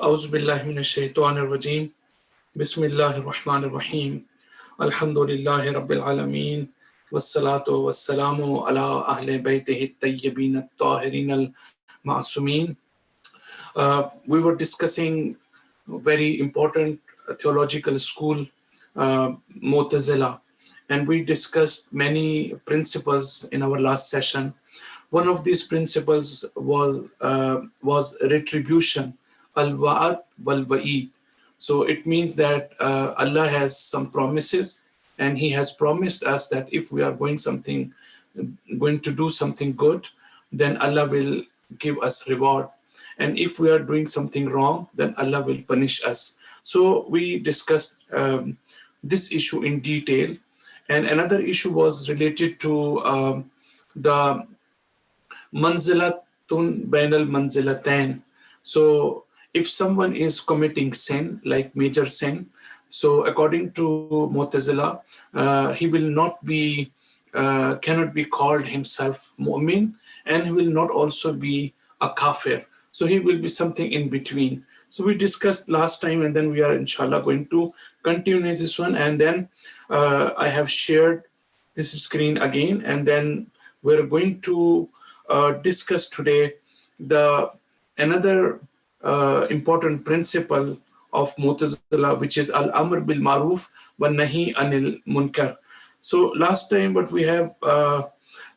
أعوذ بالله من الشيطان الرجيم بسم الله الرحمن الرحيم الحمد لله رب العالمين والصلاة والسلام على أهل بيته الطيبين الطاهرين المعصومين. We were discussing very important theological school, Mu'tazila, and we discussed many principles in our last session. One of these principles was retribution, al-wa'ad wal-wa'id. So it means that Allah has some promises, and He has promised us that if we are going to do something good, then Allah will give us reward. And if we are doing something wrong, then Allah will punish us. So we discussed this issue in detail. And another issue was related to the manzilatun bainal manzilatain. So if someone is committing sin, like major sin, so according to Mu'tazila, he will not be, cannot be called himself mu'min, and he will not also be a kafir. So he will be something in between. So we discussed last time, and then we are inshallah going to continue this one. And then I have shared this screen again, and then we're going to discuss today another important principle of Mu'tazila, which is al-amr bil maruf wa nahi anil munkar. So last time, but we have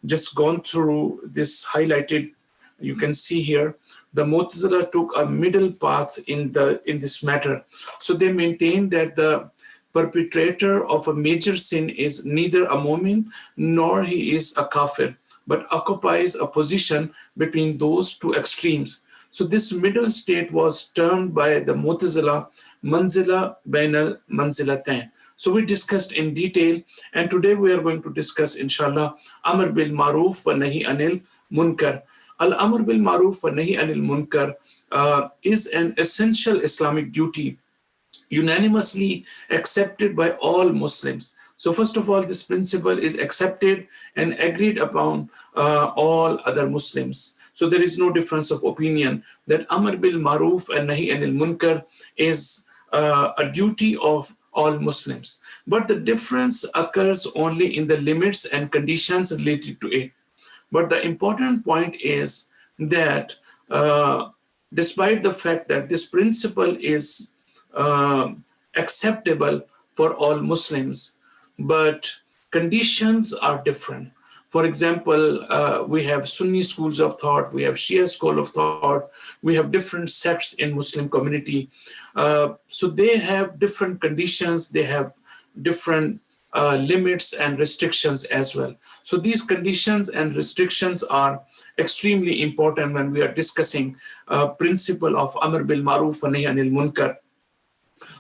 just gone through this highlighted. You can see here the Mu'tazila took a middle path in this matter. So they maintain that the perpetrator of a major sin is neither a mu'min nor he is a kafir, but occupies a position between those two extremes. So this middle state was termed by the Mu'tazila manzila bainal manzilatain. So we discussed in detail, and today we are going to discuss, inshallah, amr bil maruf wa nahi anil munkar. Al-amr bil maruf wa nahi anil munkar is an essential Islamic duty unanimously accepted by all Muslims. So first of all, this principle is accepted and agreed upon all other Muslims. So there is no difference of opinion that amr bil maruf and nahi anil munkar is a duty of all Muslims. But the difference occurs only in the limits and conditions related to it. But the important point is that despite the fact that this principle is acceptable for all Muslims, but conditions are different. For example, we have Sunni schools of thought, we have Shia school of thought, we have different sects in Muslim community. So they have different conditions, they have different limits and restrictions as well. So these conditions and restrictions are extremely important when we are discussing principle of Amr bil Maruf wa Nahy Anil Munkar.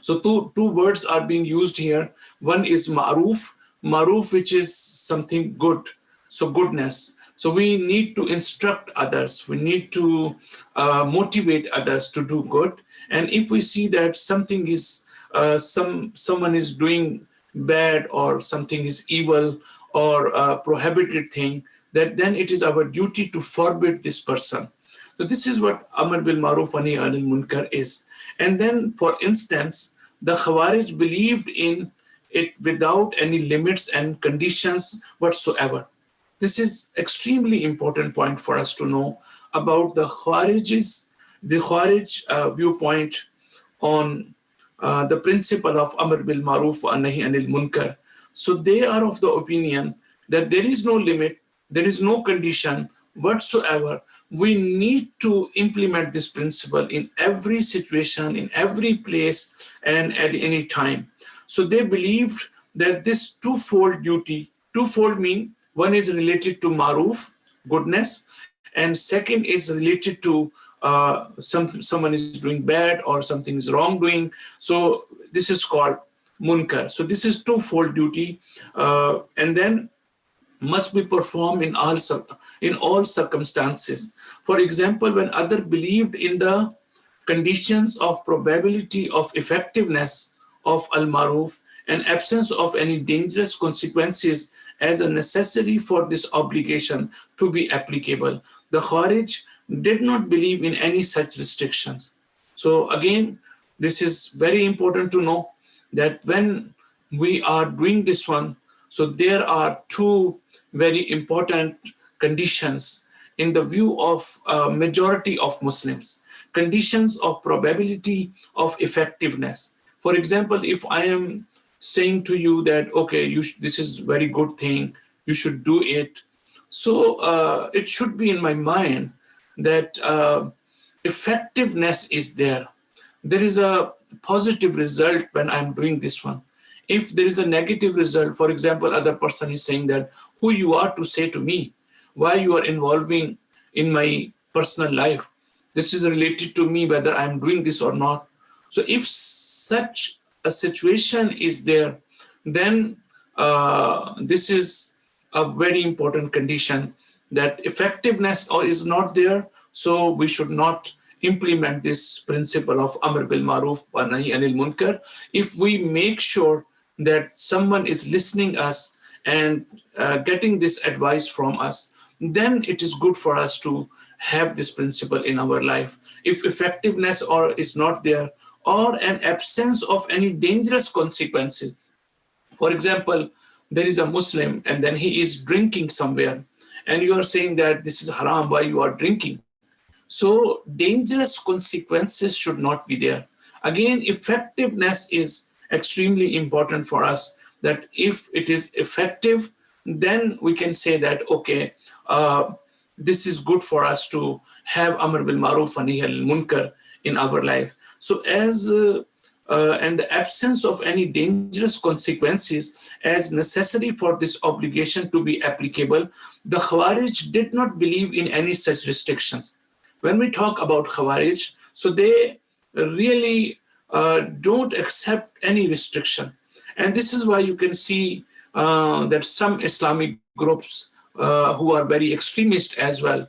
So two words are being used here. One is Ma'ruf, Maruf, which is something good, so goodness. So we need to instruct others, we need to motivate others to do good. And if we see that something is, someone is doing bad or something is evil or a prohibited thing, that then it is our duty to forbid this person. So this is what Amr bil Maruf wa Nahy Anil Munkar is. And then, for instance, the Khawarij believed in it without any limits and conditions whatsoever. This is extremely important point for us to know about the Khawarij viewpoint on the principle of Amr bil Maruf wa Nahy Anil Munkar. So they are of the opinion that there is no limit, there is no condition whatsoever. We need to implement this principle in every situation, in every place, and at any time. So they believed that this twofold duty, twofold mean, one is related to maruf, goodness, and second is related to someone is doing bad or something is wrongdoing. So this is called munkar. So this is twofold duty, and then must be performed in all circumstances. For example, when others believed in the conditions of probability of effectiveness of al-maruf and absence of any dangerous consequences as a necessary for this obligation to be applicable, the Khawarij did not believe in any such restrictions. So again, this is very important to know that when we are doing this one, so there are two very important conditions in the view of majority of Muslims, conditions of probability of effectiveness. For example, if I am saying to you that, okay, this is very good thing, you should do it. So it should be in my mind that effectiveness is there. There is a positive result when I'm doing this one. If there is a negative result, for example, other person is saying that who you are to say to me, why you are involving in my personal life. This is related to me whether I'm doing this or not. So if such a situation is there, then this is a very important condition that effectiveness is not there. So we should not implement this principle of Amr bil Maruf wa Nahi Anil Munkar. If we make sure that someone is listening us and getting this advice from us, then it is good for us to have this principle in our life. If effectiveness is not there, or an absence of any dangerous consequences. For example, there is a Muslim and then he is drinking somewhere, and you are saying that this is haram, why you are drinking. So dangerous consequences should not be there. Again, effectiveness is extremely important for us, that if it is effective, then we can say that, okay, this is good for us to have Amr bil Maruf wa Nahy anil Munkar in our life. So and the absence of any dangerous consequences as necessary for this obligation to be applicable, the Khawarij did not believe in any such restrictions. When we talk about Khawarij, so they really don't accept any restriction. And this is why you can see that some Islamic groups who are very extremist as well,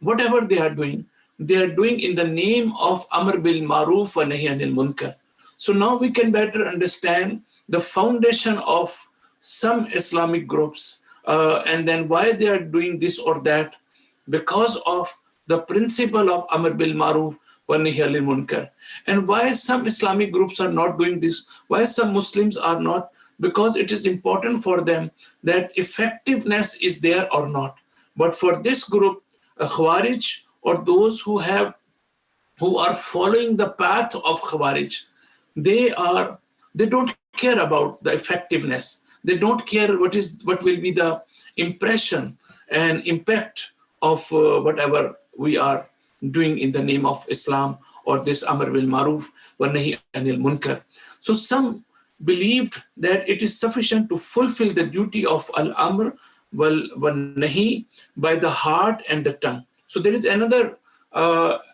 whatever they are doing in the name of Amr bil Maruf wa Nahy anil Munkar. So now we can better understand the foundation of some Islamic groups and then why they are doing this or that, because of the principle of Amr bil Maruf wa Nahy anil Munkar. And why some Islamic groups are not doing this, why some Muslims are not, because it is important for them that effectiveness is there or not. But for this group, Khawarij, or those who are following the path of Khawarij, they don't care about the effectiveness. They don't care what will be the impression and impact of whatever we are doing in the name of Islam or this Amr bil Maruf wa Nahy anil Munkar. So some believed that it is sufficient to fulfill the duty of Al-Amr wal Nahi by the heart and the tongue. So there is another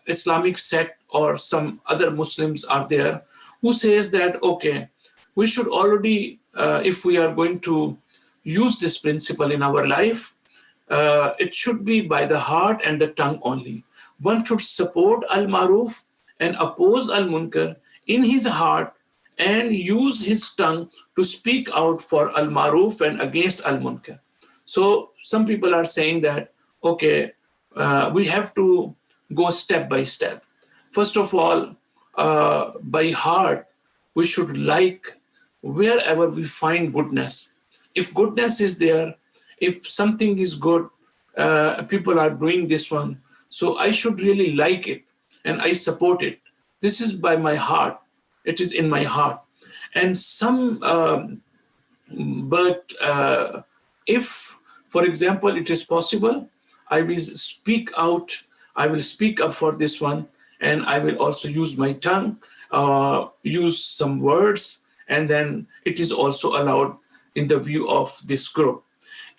Islamic sect or some other Muslims are there who says that, okay, we should already, if we are going to use this principle in our life, it should be by the heart and the tongue only. One should support al-maruf and oppose al-munkar in his heart and use his tongue to speak out for al-maruf and against al-munkar. So some people are saying that, okay, we have to go step by step. First of all, by heart, we should like wherever we find goodness. If goodness is there, if something is good, people are doing this one, so I should really like it and I support it. This is by my heart. It is in my heart. And if, for example, it is possible, I will speak out, I will speak up for this one, and I will also use my tongue, use some words, and then it is also allowed in the view of this group.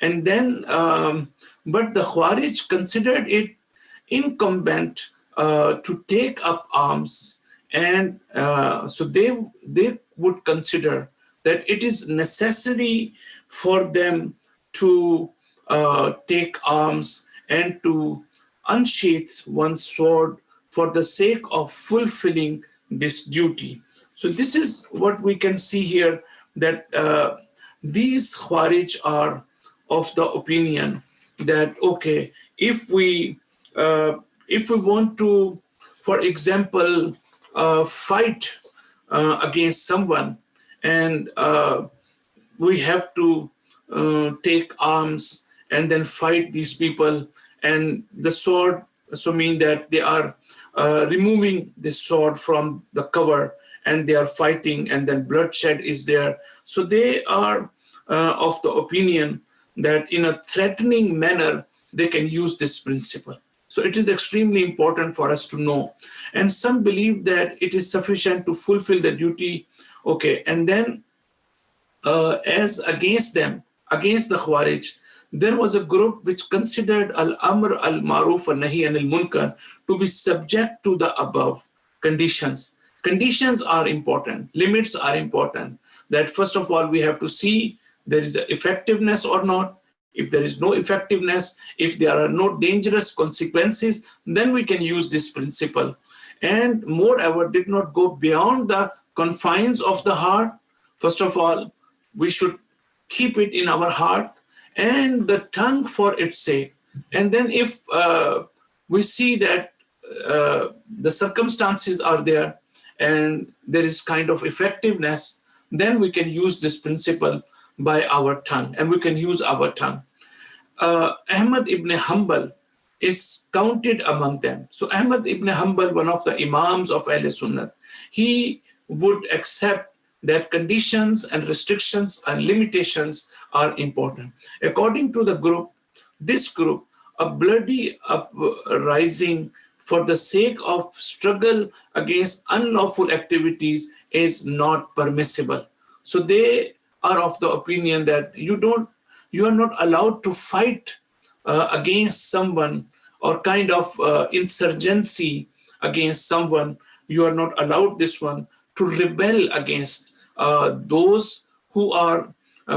And then, but the Khawarij considered it incumbent to take up arms, and so they would consider that it is necessary for them to take arms and to unsheath one's sword for the sake of fulfilling this duty. So this is what we can see here, that these Khawarij are of the opinion that, okay, if we want to for example, fight against someone, and we have to take arms and then fight these people, and the sword so mean that they are removing the sword from the cover and they are fighting, and then bloodshed is there. So they are of the opinion that in a threatening manner they can use this principle. So it is extremely important for us to know. And some believe that it is sufficient to fulfill the duty. Okay, and then as against them, against the Khawarij, there was a group which considered al-amr al-maruf wa nahi anil munkar to be subject to the above conditions. Conditions are important, limits are important. That first of all, we have to see there is effectiveness or not. If there is no effectiveness, if there are no dangerous consequences, then we can use this principle. And moreover, did not go beyond the confines of the heart. First of all, we should keep it in our heart and the tongue for its sake. And then if we see that the circumstances are there and there is kind of effectiveness, then we can use this principle by our tongue, and we can use our tongue. Ahmad ibn Hanbal is counted among them. So Ahmad ibn Hanbal, one of the Imams of Ahl Sunnah, he would accept that conditions and restrictions and limitations are important. According to the group, this group, a bloody uprising for the sake of struggle against unlawful activities is not permissible. So they are of the opinion that you are not allowed to fight against someone or kind of insurgency against someone. You are not allowed this one to rebel against those who are,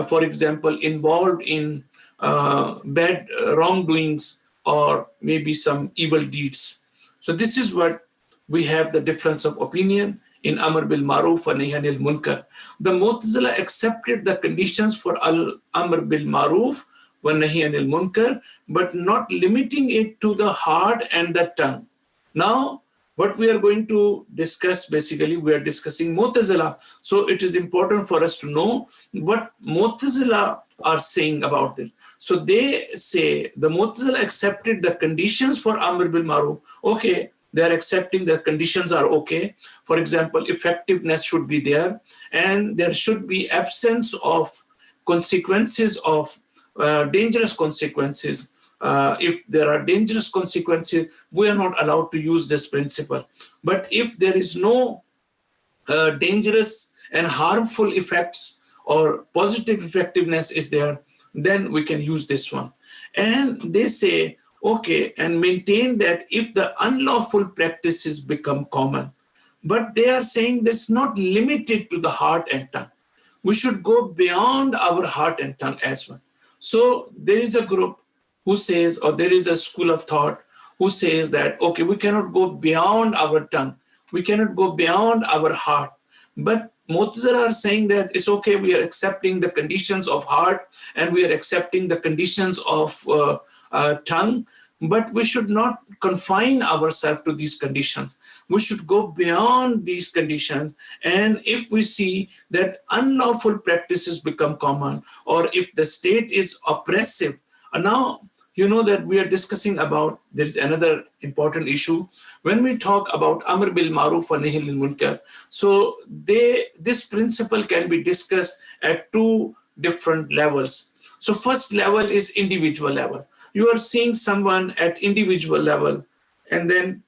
for example, involved in bad wrongdoings or maybe some evil deeds. So this is what we have the difference of opinion in Amr bil Maruf and Nahy anil Munkar. The Mu'tazila accepted the conditions for Amr bil Maruf and Nahy anil Munkar, but not limiting it to the heart and the tongue. Now, what we are going to discuss, basically, we are discussing Mu'tazila. So it is important for us to know what Mu'tazila are saying about it. So they say the Mu'tazila accepted the conditions for Amr bil Maruf. Okay, they are accepting the conditions are okay. For example, effectiveness should be there, and there should be absence of consequences of dangerous consequences. If there are dangerous consequences, we are not allowed to use this principle. But if there is no dangerous and harmful effects or positive effectiveness is there, then we can use this one. And they say, okay, and maintain that if the unlawful practices become common, but they are saying that's not limited to the heart and tongue. We should go beyond our heart and tongue as well. So there is a group who says, or there is a school of thought who says that, okay, we cannot go beyond our tongue. We cannot go beyond our heart. But Mu'tazila are saying that it's okay, we are accepting the conditions of heart and we are accepting the conditions of tongue, but we should not confine ourselves to these conditions. We should go beyond these conditions. And if we see that unlawful practices become common, or if the state is oppressive, and now you know that we are discussing about, there is another important issue. When we talk about Amr bil Maruf wa Nahy anil Munkar, so this principle can be discussed at two different levels. So first level is individual level. You are seeing someone at individual level, and then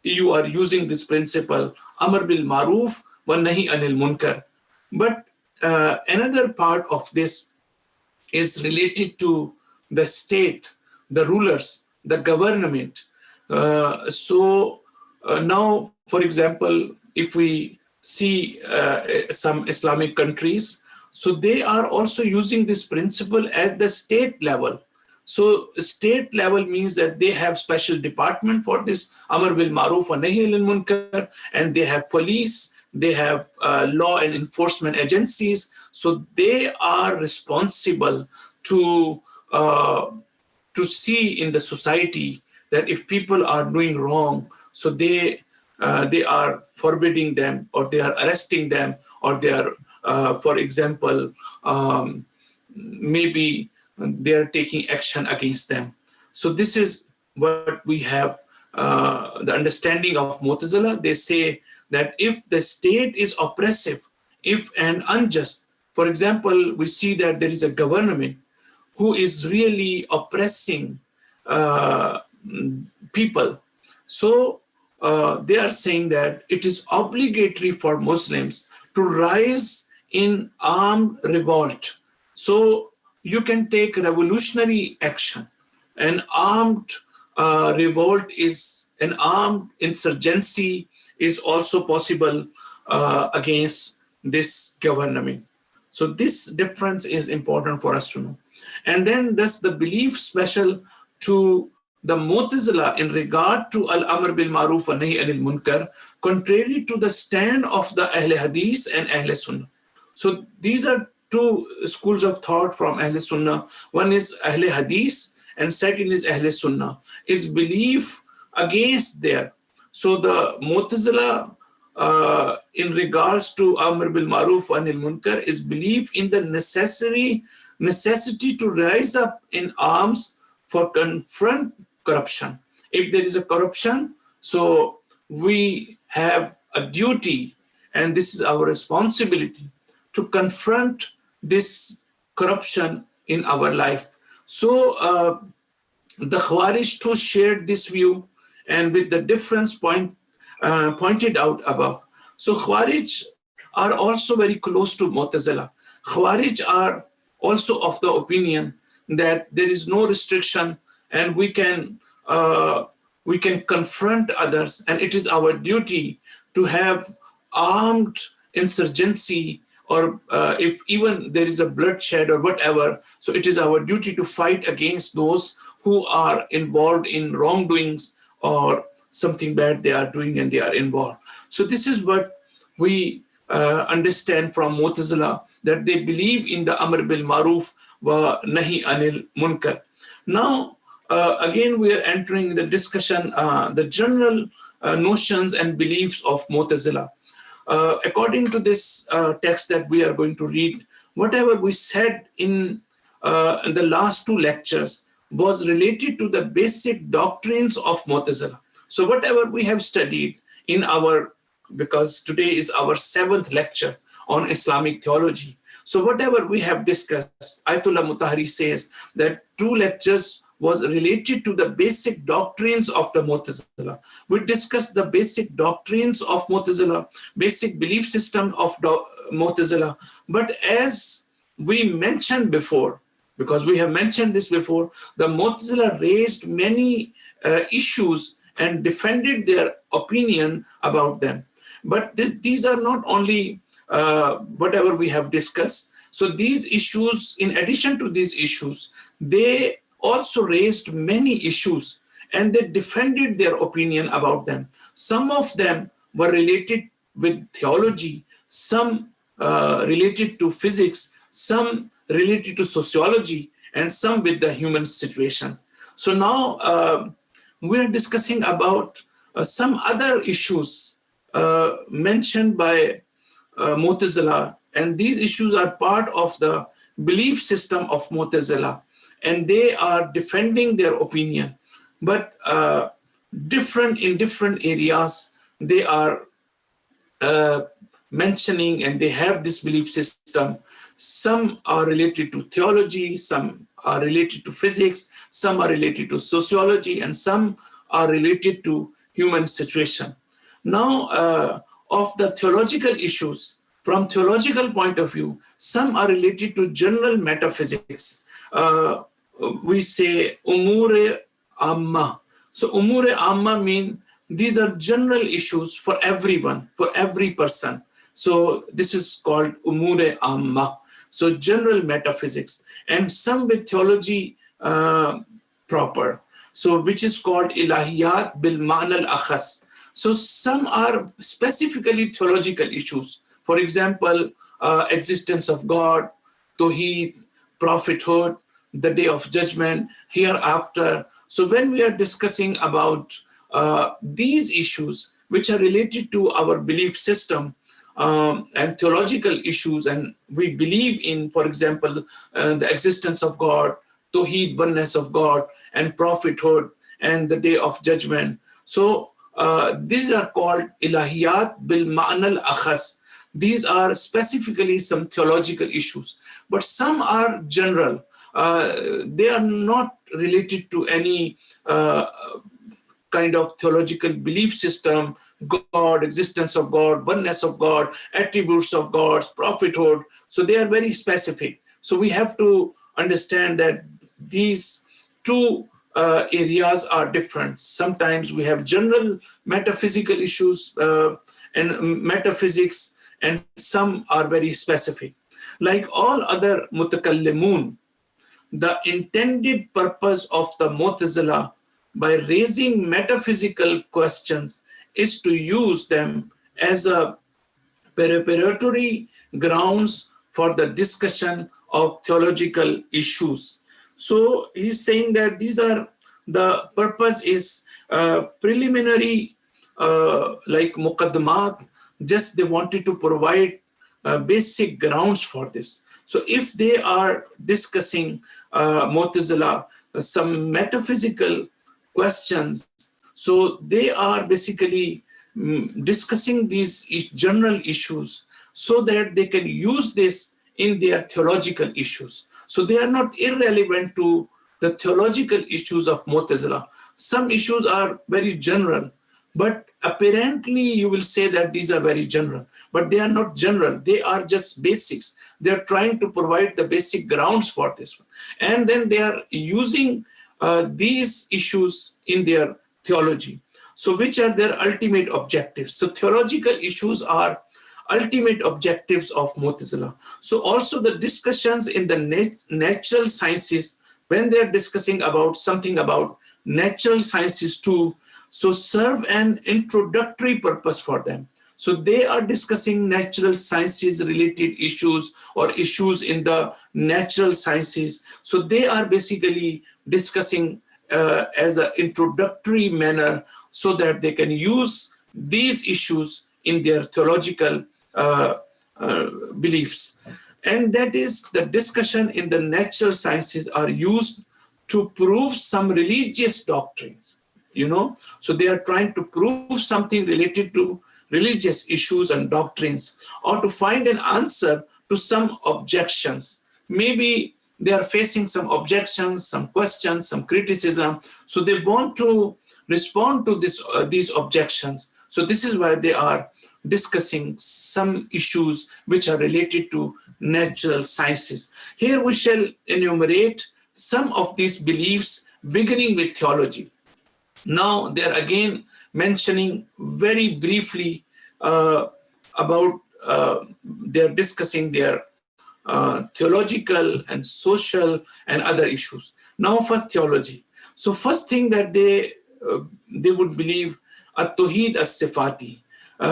you are using this principle, Amr bil Maruf wa Nahy anil Munkar. But another part of this is related to the state, the rulers, the government. Now, for example, if we see some Islamic countries, so they are also using this principle at the state level. So state level means that they have special department for this Amr bil Maruf wa Nahy anil Munkar, and they have police, they have law and enforcement agencies. So they are responsible to see in the society that if people are doing wrong, so they they are forbidding them, or they are arresting them, or they are, for example, maybe they are taking action against them. So this is what we have, the understanding of Mu'tazila. They say that if the state is oppressive, if and unjust, for example, we see that there is a government who is really oppressing uh, people. So they are saying that it is obligatory for Muslims to rise in armed revolt. So you can take revolutionary action. An armed revolt is an armed insurgency is also possible against this government. So this difference is important for us to know. And then does the belief special to the Mu'tazila in regard to Al-Amr bil Maruf wa Nahi Anil Munkar, contrary to the stand of the Ahl Hadith and Ahl Sunnah. So these are two schools of thought from Ahl Sunnah. One is Ahl Hadith and second is Ahl Sunnah, is belief against there. So the Mu'tazila in regards to Amr bil Maruf wa Anil Munkar is belief in the necessity to rise up in arms for confront corruption. If there is a corruption, so we have a duty, and this is our responsibility to confront this corruption in our life. So the Khawarij too shared this view, and with the difference pointed out above. So Khawarij are also very close to Mu'tazila. Khawarij are also of the opinion that there is no restriction, and we can confront others, and it is our duty to have armed insurgency, or if even there is a bloodshed or whatever, so it is our duty to fight against those who are involved in wrongdoings or something bad they are doing and they are involved. So this is what we understand from Mu'tazila, that they believe in the Amr bil Maruf wa Nahi Anil Munkar. Now, again, we are entering the discussion, the general notions and beliefs of Mu'tazila. According to this text that we are going to read, whatever we said in the last two lectures was related to the basic doctrines of Mu'tazila. So whatever we have studied in our, because today is our 7th lecture on Islamic theology. So whatever we have discussed, Ayatollah Mutahari says that 2 lectures was related to the basic doctrines of the Mu'tazila. We discussed the basic doctrines of Mu'tazila, basic belief system of Mu'tazila. But as we mentioned before, because we have mentioned this before, the Mu'tazila raised many issues and defended their opinion about them. But these are not only whatever we have discussed. So these issues, in addition to these issues, they also raised many issues, and they defended their opinion about them. Some of them were related with theology, some related to physics, some related to sociology, and some with the human situation. So now we're discussing about some other issues mentioned by Mu'tazila, and these issues are part of the belief system of Mu'tazila, and they are defending their opinion, but different in different areas. They are mentioning, and they have this belief system. Some are related to theology, some are related to physics, some are related to sociology, and some are related to human situation. Now, of the theological issues, from theological point of view, some are related to general metaphysics. We say umur amma. So umur amma mean these are general issues for everyone, for every person. So this is called umur amma. So general metaphysics, and some with theology proper. So which is called ilahiyat bil ma'na al-akhas. So some are specifically theological issues. For example, existence of God, Tawheed, prophethood, the day of judgment, hereafter. So when we are discussing about these issues, which are related to our belief system and theological issues. And we believe in, for example, the existence of God, Tawheed, oneness of God, and prophethood, and the day of judgment. So these are called ilahiyat bil ma'na al-akhas. These are specifically some theological issues, but some are general. They are not related to any kind of theological belief system, God, existence of God, oneness of God, attributes of God's prophethood. So they are very specific. So we have to understand that these two areas are different. Sometimes we have general metaphysical issues and metaphysics, and some are very specific. Like all other mutakallimun, the intended purpose of the Mu'tazila by raising metaphysical questions is to use them as a preparatory grounds for the discussion of theological issues. So he's saying that these are, the purpose is preliminary, like muqaddamat, just they wanted to provide basic grounds for this. So if they are discussing Mu'tazila, some metaphysical questions, so they are basically discussing these general issues so that they can use this in their theological issues. So they are not irrelevant to the theological issues of Mu'tazila. Some issues are very general, but apparently you will say that these are very general, but they are not general. They are just basics. They are trying to provide the basic grounds for this one. And then they are using these issues in their theology. So which are their ultimate objectives? So theological issues are ultimate objectives of Mu'tazila. So also the discussions in the natural sciences, when they're discussing about something about natural sciences too, so serve an introductory purpose for them. So they are discussing natural sciences related issues or issues in the natural sciences. So they are basically discussing as an introductory manner so that they can use these issues in their theological beliefs. And that is, the discussion in the natural sciences are used to prove some religious doctrines, So they are trying to prove something related to religious issues and doctrines, or to find an answer to some objections. Maybe they are facing some objections, some questions, some criticism. So they want to respond to these objections. So this is why they are discussing some issues which are related to natural sciences. Here we shall enumerate some of these beliefs, beginning with theology. Now they're again mentioning very briefly about they're discussing their theological and social and other issues. Now first theology. So first thing that they would believe, at-Tawheed as-Sifati,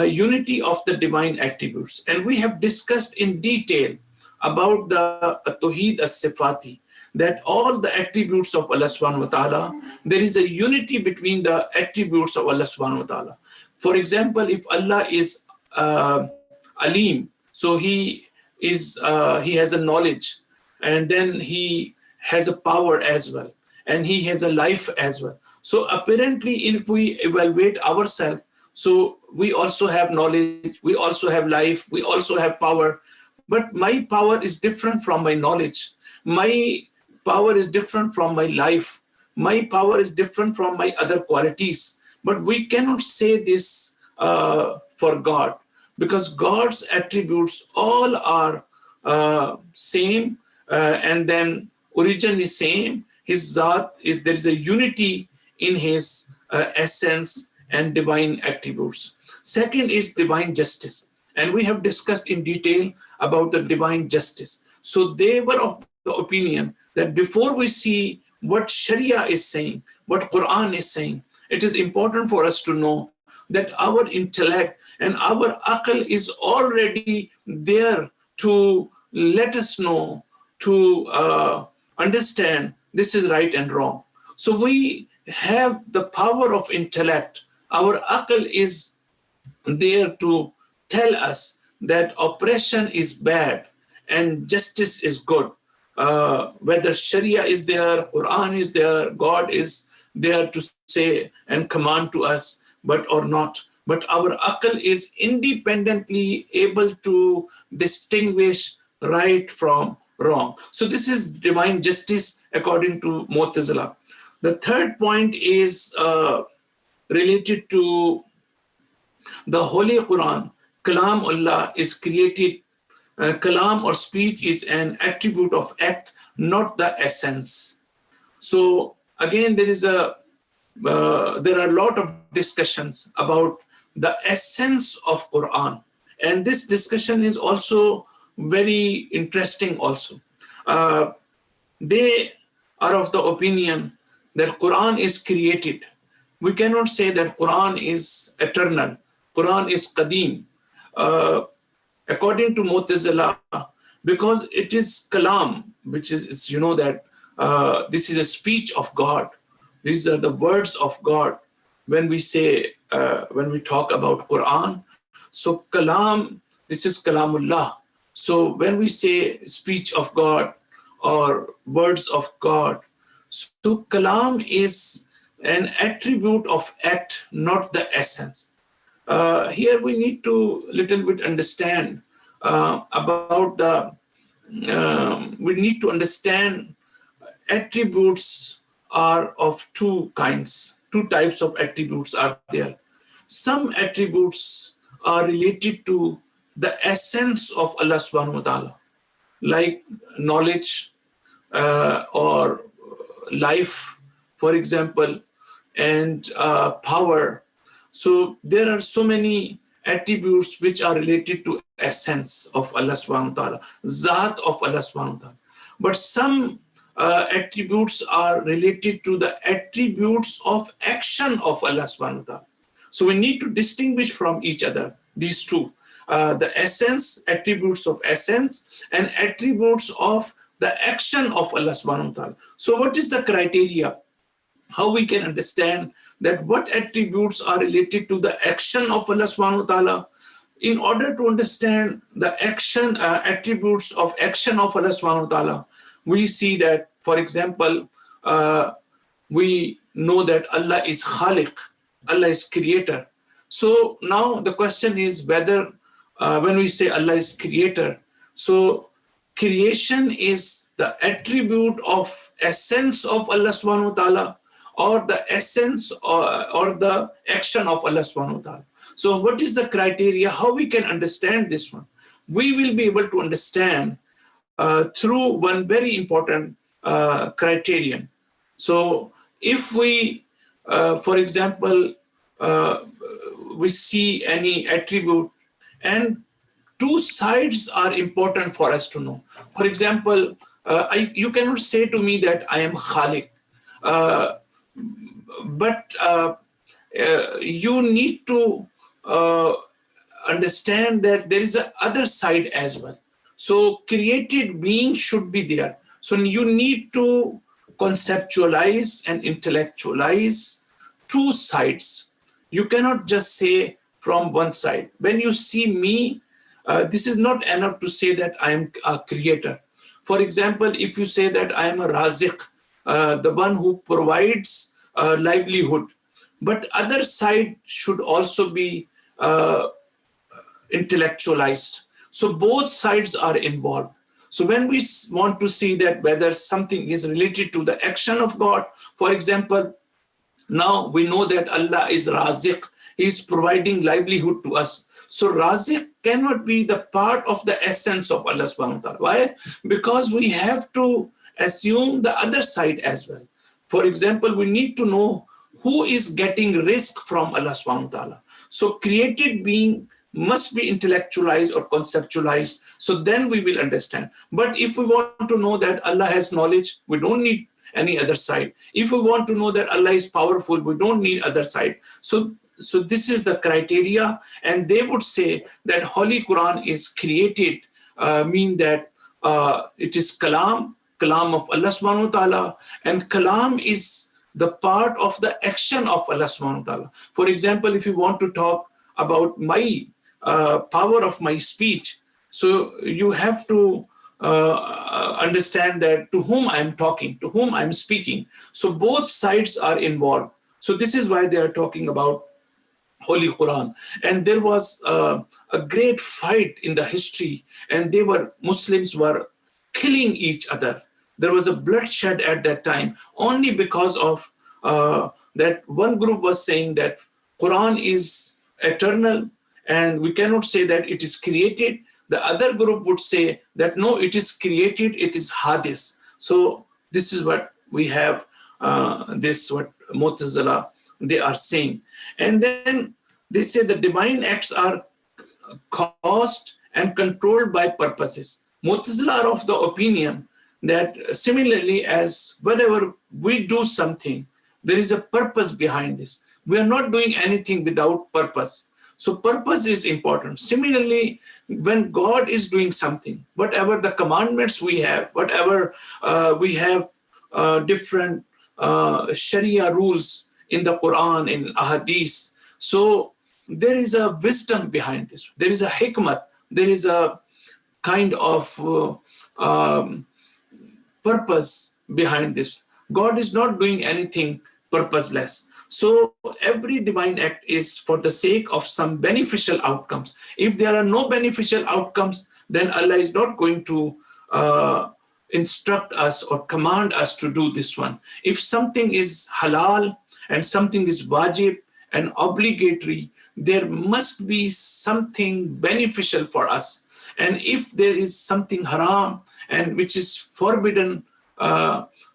unity of the divine attributes. And we have discussed in detail about the Tawheed as-Sifati, that all the attributes of Allah subhanahu wa ta'ala, there is a unity between the attributes of Allah subhanahu wa ta'ala. For example, if Allah is Alim, so he has a knowledge, and then he has a power as well, and he has a life as well. So apparently, if we evaluate ourselves, so we also have knowledge, we also have life, we also have power, but my power is different from my knowledge. My power is different from my life. My power is different from my other qualities. But we cannot say this for God, because God's attributes all are same, and then origin is same. His Zat is, there is a unity in his essence and divine attributes. Second is divine justice. And we have discussed in detail about the divine justice. So they were of the opinion that before we see what Sharia is saying, what Quran is saying, it is important for us to know that our intellect and our aql is already there to let us know, to understand this is right and wrong. So we have the power of intellect. Our aql is there to tell us that oppression is bad and justice is good. Whether Sharia is there, Quran is there, God is there to say and command to us, but or not. But our akal is independently able to distinguish right from wrong. So this is divine justice according to Mu'tazila. The third point is related to the Holy Quran. Kalam Allah is created. Kalam or speech is an attribute of act, not the essence. So again, there are a lot of discussions about the essence of Quran, and this discussion is also very interesting. Also, they are of the opinion that Quran is created. We cannot say that Quran is eternal. Quran is qadim. According to Mu'tazila, because it is kalam, which is that this is a speech of God. These are the words of God. When we say, when we talk about Quran, so kalam, this is kalamullah. So when we say speech of God or words of God, so kalam is an attribute of act, not the essence. Here we need to little bit understand about we need to understand attributes are of two kinds. Two types of attributes are there. Some attributes are related to the essence of Allah subhanahu wa ta'ala, like knowledge or life, for example, and power. So there are so many attributes which are related to essence of Allah subhanahu wa ta'ala, zat of Allah subhanahu wa ta'ala. But some attributes are related to the attributes of action of Allah subhanahu wa ta'ala. So we need to distinguish from each other, these two, the essence, attributes of essence, and attributes of the action of Allah subhanahu wa ta'ala. So what is the criteria? How we can understand that what attributes are related to the action of Allah subhanahu wa ta'ala? In order to understand the action, attributes of action of Allah subhanahu wa ta'ala, we see that, for example, we know that Allah is Khaliq, Allah is creator. So now the question is whether when we say Allah is creator, so creation is the attribute of essence of Allah subhanahu wa ta'ala, or the essence or the action of Allah subhanahu wa ta'ala. So what is the criteria? How we can understand this one? We will be able to understand through one very important criterion. So if we, for example, we see any attribute, and two sides are important for us to know. For example, you cannot say to me that I am Khaliq, but you need to understand that there is a other side as well. So created being should be there. So you need to conceptualize and intellectualize two sides. You cannot just say from one side. When you see me, this is not enough to say that I am a creator. For example, if you say that I am a raziq, the one who provides livelihood, but other side should also be intellectualized. So both sides are involved. So when we want to see that whether something is related to the action of God, for example, now we know that Allah is Raziq. He is providing livelihood to us. So Raziq cannot be the part of the essence of Allah subhanahu wa ta'ala. Why? Because we have to assume the other side as well. For example, we need to know who is getting risk from Allah subhanahu wa ta'ala. So created being must be intellectualized or conceptualized. So then we will understand. But if we want to know that Allah has knowledge, we don't need any other side. If we want to know that Allah is powerful, we don't need other side. So this is the criteria, and they would say that Holy Quran is created, mean that it is kalam of Allah subhanahu wa ta'ala, and kalam is the part of the action of Allah subhanahu wa ta'ala. For example, if you want to talk about my power of my speech. So you have to understand that to whom I'm talking, to whom I'm speaking. So both sides are involved. So this is why they are talking about Holy Quran. And there was a great fight in the history, and Muslims were killing each other. There was a bloodshed at that time only because of that one group was saying that Quran is eternal and we cannot say that it is created. The other group would say that no, it is created, it is hadith. So this is what we have, what Mu'tazila they are saying. And then they say the divine acts are caused and controlled by purposes. Mu'tazila are of the opinion that similarly as whenever we do something, there is a purpose behind this. We are not doing anything without purpose. So purpose is important. Similarly, when God is doing something, whatever the commandments we have, whatever we have different Sharia rules in the Quran, in Ahadith. So there is a wisdom behind this. There is a hikmah. There is a kind of purpose behind this. God is not doing anything purposeless. So every divine act is for the sake of some beneficial outcomes. If there are no beneficial outcomes, then Allah is not going to instruct us or command us to do this one. If something is halal and something is wajib and obligatory, there must be something beneficial for us. And if there is something haram and which is forbidden,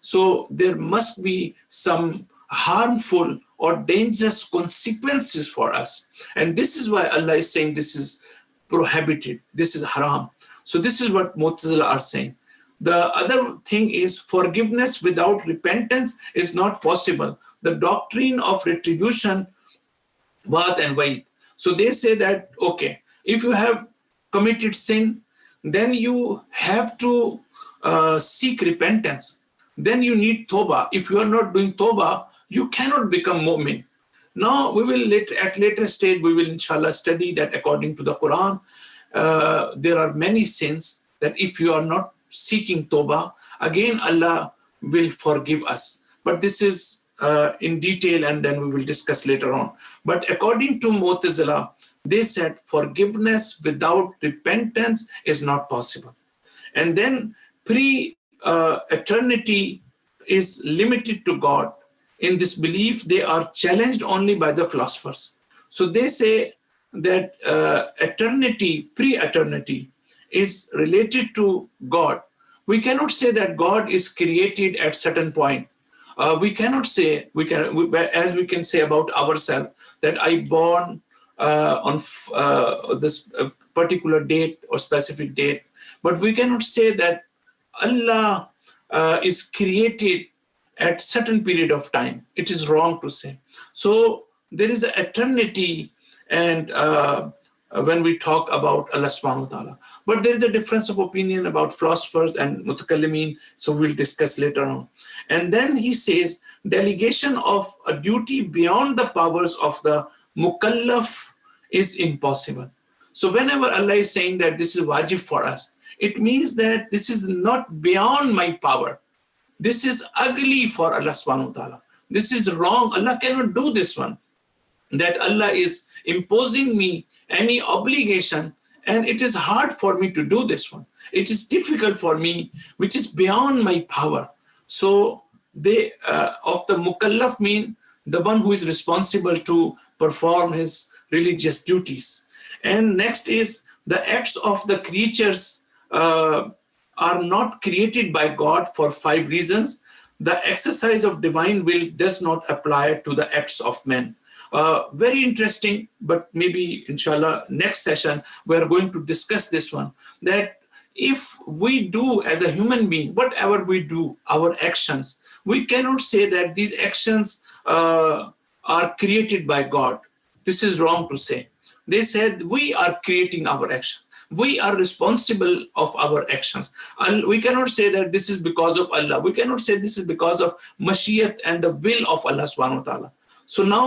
so there must be some harmful or dangerous consequences for us. And this is why Allah is saying this is prohibited, this is haram. So this is what Mu'tazila are saying. The other thing is forgiveness without repentance is not possible. The doctrine of retribution, Waad and Waid. So they say that, okay, if you have committed sin, then you have to seek repentance. Then you need Tawbah. If you are not doing Tawbah, you cannot become mu'min. Now we will at later stage, we will inshallah study that according to the Quran, there are many sins that if you are not seeking Tawbah, again Allah will forgive us. But this is in detail and then we will discuss later on. But according to Mu'tazila, they said forgiveness without repentance is not possible. And then eternity is limited to God. In this belief, they are challenged only by the philosophers. So they say that eternity, pre-eternity, is related to God. We cannot say that God is created at certain point. We cannot say, as we can say about ourselves, that I born on this particular date or specific date. But we cannot say that Allah is created at certain period of time. It is wrong to say. So there is an eternity and when we talk about Allah subhanahu wa ta'ala. But there is a difference of opinion about philosophers and mutakallimin, so we'll discuss later on. And then he says, delegation of a duty beyond the powers of the mukallaf is impossible. So whenever Allah is saying that this is wajib for us, it means that this is not beyond my power. This is ugly for Allah subhanahu wa ta'ala. This is wrong. Allah cannot do this one. That Allah is imposing me any obligation and it is hard for me to do this one. It is difficult for me, which is beyond my power. So they of the mukallaf mean the one who is responsible to perform his religious duties. And next is the acts of the creatures are not created by God for 5 reasons. The exercise of divine will does not apply to the acts of men. Very interesting, but maybe inshallah next session we are going to discuss this one, that if we do as a human being, whatever we do, our actions, we cannot say that these actions are created by God. This is wrong to say. They said we are creating our action. We are responsible of our actions. And we cannot say that this is because of Allah. We cannot say this is because of Mashiach and the will of Allah subhanahu wa ta'ala. So now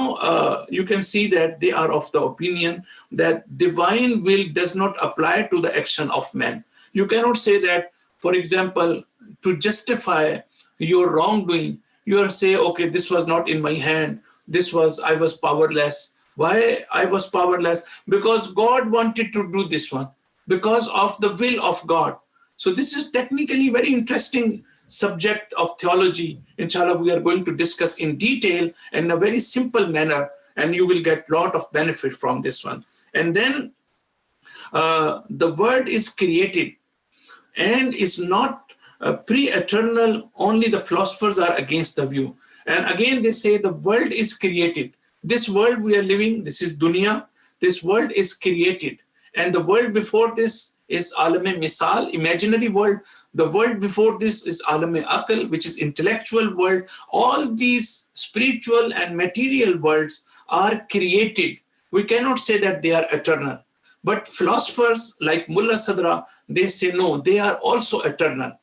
you can see that they are of the opinion that divine will does not apply to the action of man. You cannot say that, for example, to justify your wrongdoing, you are say, okay, this was not in my hand. I was powerless. Why I was powerless? Because God wanted to do this one, because of the will of God. So this is technically very interesting subject of theology. Inshallah, we are going to discuss in detail in a very simple manner, and you will get a lot of benefit from this one. And then the word is created and is not pre-eternal. Only the philosophers are against the view. And again, they say the world is created. This world we are living, this is dunya. This world is created. And the world before this is alam-e misal, imaginary world. The world before this is alam-e aql, which is intellectual world. All these spiritual and material worlds are created. We cannot say that they are eternal. But philosophers like Mullah Sadra, they say no, they are also eternal.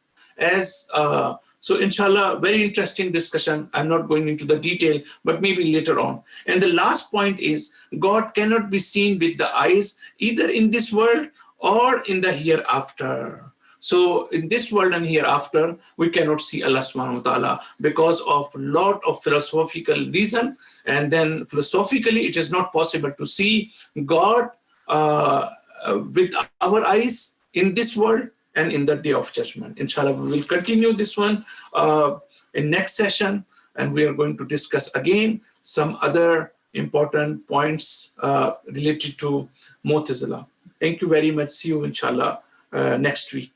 So inshallah, very interesting discussion. I'm not going into the detail, but maybe later on. And the last point is, God cannot be seen with the eyes, either in this world or in the hereafter. So in this world and hereafter, we cannot see Allah subhanahu wa ta'ala because of a lot of philosophical reason. And then philosophically, it is not possible to see God with our eyes in this world and in the day of judgment. Inshallah, we will continue this one in next session, and we are going to discuss again some other important points related to Mu'tazila. Thank you very much. See you, inshallah, next week.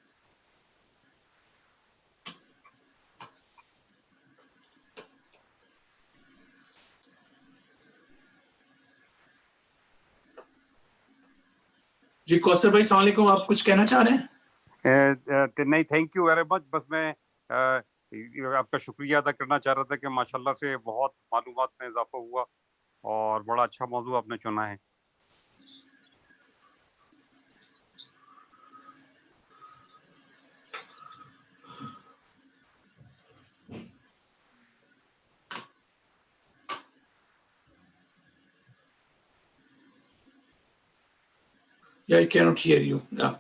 जी कौसर भाई, अस्सलाम वालेकुम, आप कुछ कहना चाह रहे हैं? नहीं, थैंक यू वेरी मच। बस मैं आपका शुक्रिया अदा करना चाह रहा था कि माशाल्लाह से बहुत मालूमात में इजाफा हुआ और बड़ा अच्छा मौजू आपने चुना है। Yeah, I cannot hear you. Yeah.